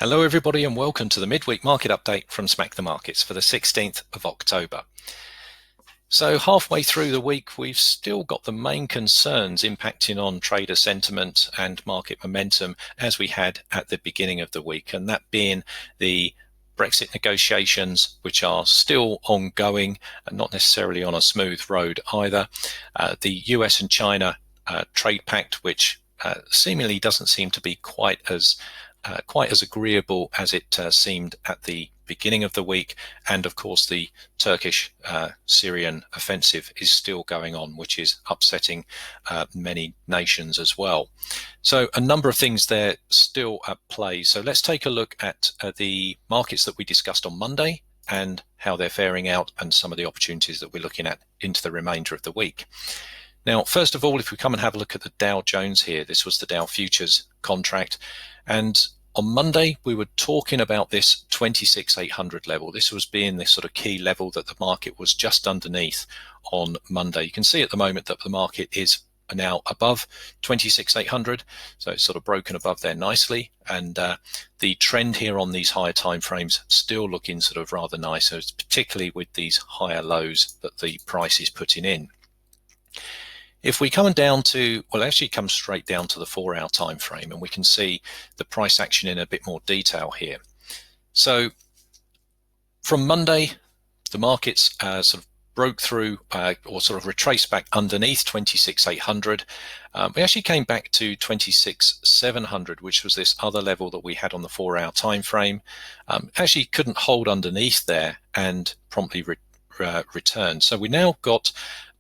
Hello everybody and welcome to the midweek market update from Smack the Markets for the 16th of October. So halfway through the week, we've still got the main concerns impacting on trader sentiment and market momentum as we had at the beginning of the week, and that being the Brexit negotiations, which are still ongoing and not necessarily on a smooth road either. The US and China trade pact, which seemingly doesn't seem to be quite as agreeable as it seemed at the beginning of the week, and of course the Turkish Syrian offensive is still going on, which is upsetting many nations as well. So a number of things there still at play. So let's take a look at the markets that we discussed on Monday and how they're faring out, and some of the opportunities that we're looking at into the remainder of the week. Now, first of all, if we come and have a look at the Dow Jones here, this was the Dow futures contract. And on Monday, we were talking about this 26,800 level. This was being this sort of key level that the market was just underneath on Monday. You can see at the moment that the market is now above 26,800. So it's sort of broken above there nicely. And the trend here on these higher time frames still looking sort of rather nice, so particularly with these higher lows that the price is putting in. If we come down to, well, actually come straight down to the 4-hour time frame, and we can see the price action in a bit more detail here. So from Monday, the markets sort of broke through or sort of retraced back underneath 26,800. We actually came back to 26,700, which was this other level that we had on the 4-hour time frame. Actually couldn't hold underneath there and promptly returned. So we now got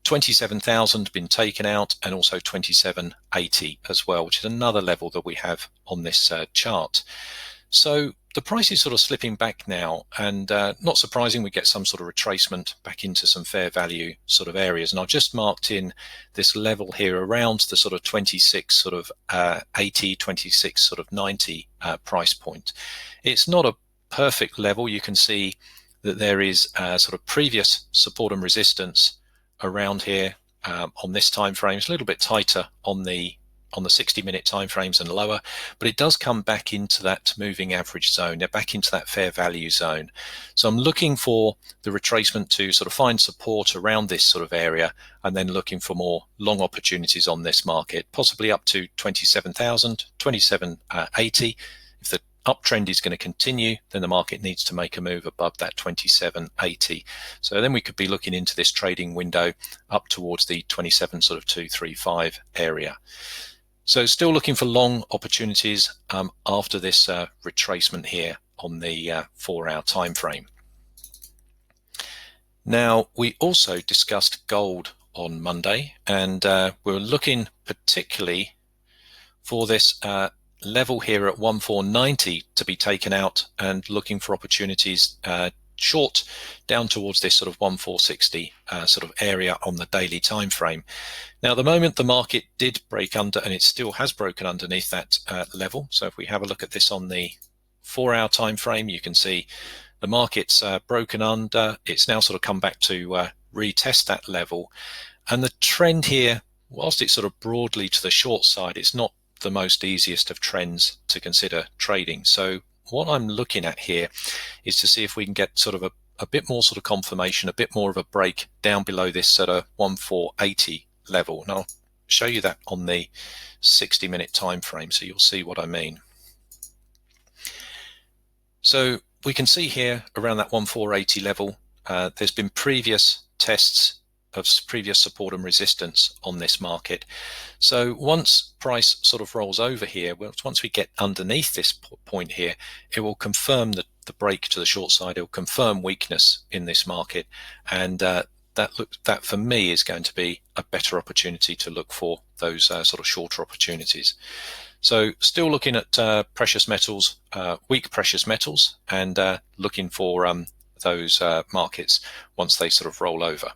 27,000 been taken out, and also 2780 as well, which is another level that we have on this chart. So the price is sort of slipping back now, and not surprising, we get some sort of retracement back into some fair value sort of areas. And I've just marked in this level here around the sort of 26 sort of 80, 26 sort of 90 price point. It's not a perfect level. You can see that there is sort of previous support and resistance around here on this time frame. It's a little bit tighter on the 60-minute time frames and lower, but it does come back into that moving average zone. They're back into that fair value zone. So I'm looking for the retracement to sort of find support around this sort of area, and then looking for more long opportunities on this market, possibly up to 27,000, 2780. If the uptrend is going to continue, then the market needs to make a move above that 2780. So then we could be looking into this trading window up towards the 27 sort of 235 area. So still looking for long opportunities after this retracement here on the 4-hour time frame. Now, we also discussed gold on Monday, and we're looking particularly for this level here at 1490 to be taken out, and looking for opportunities short down towards this sort of 1460 sort of area on the daily time frame. Now, at the moment, the market did break under, and it still has broken underneath that level. So if we have a look at this on the 4-hour time frame, you can see the market's broken under. It's now sort of come back to retest that level, and the trend here, whilst it's sort of broadly to the short side, it's not the most easiest of trends to consider trading. So what I'm looking at here is to see if we can get sort of a bit more sort of confirmation, a bit more of a break down below this sort of 1480 level. And I'll show you that on the 60-minute time frame, so you'll see what I mean. So we can see here around that 1480 level, there's been previous tests of previous support and resistance on this market. So once price sort of rolls over here, once we get underneath this point here, it will confirm the break to the short side. It will confirm weakness in this market, and that for me is going to be a better opportunity to look for those sort of shorter opportunities. So still looking at precious metals, weak precious metals, and looking for those markets once they sort of roll over.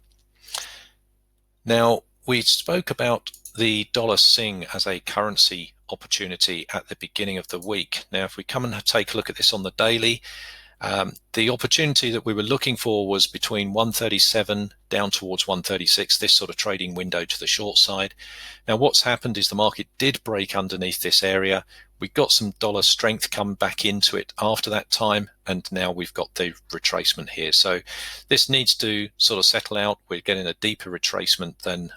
Now, we spoke about the dollar Sing as a currency opportunity at the beginning of the week. Now, if we come and take a look at this on the daily, The opportunity that we were looking for was between 137 down towards 136, this sort of trading window to the short side. Now what's happened is the market did break underneath this area. We got some dollar strength come back into it after that time, and now we've got the retracement here. So this needs to sort of settle out. We're getting a deeper retracement than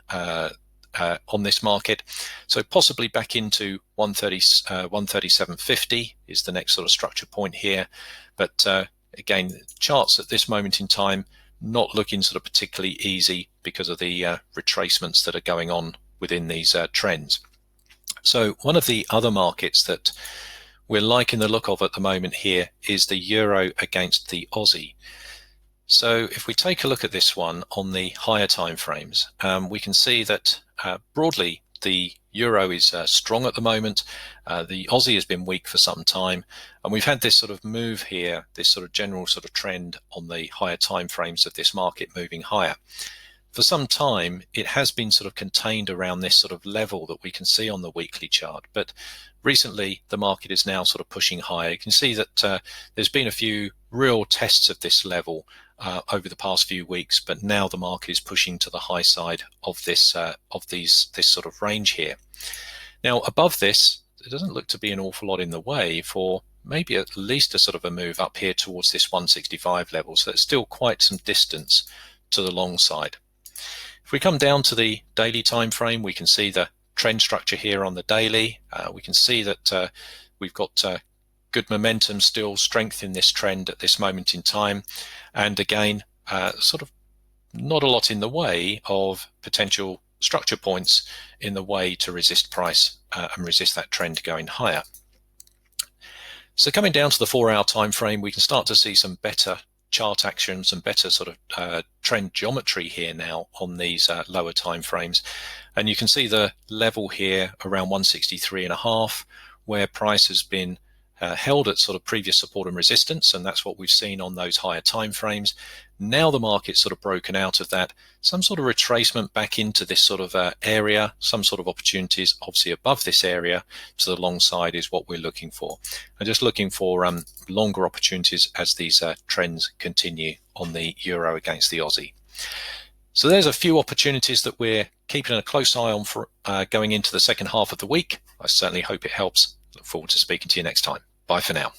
on this market, so possibly back into 137.50 is the next sort of structure point here. But again, charts at this moment in time not looking sort of particularly easy because of the retracements that are going on within these trends. So one of the other markets that we're liking the look of at the moment here is the euro against the Aussie. So if we take a look at this one on the higher time frames, we can see that broadly the euro is strong at the moment. The Aussie has been weak for some time, and we've had this sort of move here, this sort of general sort of trend on the higher time frames of this market moving higher. For some time, it has been sort of contained around this sort of level that we can see on the weekly chart. But recently, the market is now sort of pushing higher. You can see that there's been a few real tests of this level over the past few weeks, but now the market is pushing to the high side of this this sort of range here. Now, above this, there doesn't look to be an awful lot in the way for maybe at least a sort of a move up here towards this 165 level. So it's still quite some distance to the long side. If we come down to the daily time frame, we can see the trend structure here on the daily. We can see that we've got good momentum, still strength in this trend at this moment in time. And again, sort of not a lot in the way of potential structure points in the way to resist price and resist that trend going higher. So coming down to the 4-hour time frame, we can start to see some better chart actions and better sort of trend geometry here now on these lower time frames. And you can see the level here around 163.5, where price has been held at sort of previous support and resistance, and that's what we've seen on those higher time frames. Now the market's sort of broken out of that, some sort of retracement back into this sort of area, some sort of opportunities obviously above this area to the long side is what we're looking for. And just looking for longer opportunities as these trends continue on the euro against the Aussie. So there's a few opportunities that we're keeping a close eye on for going into the second half of the week. I certainly hope it helps. Look forward to speaking to you next time. Bye for now.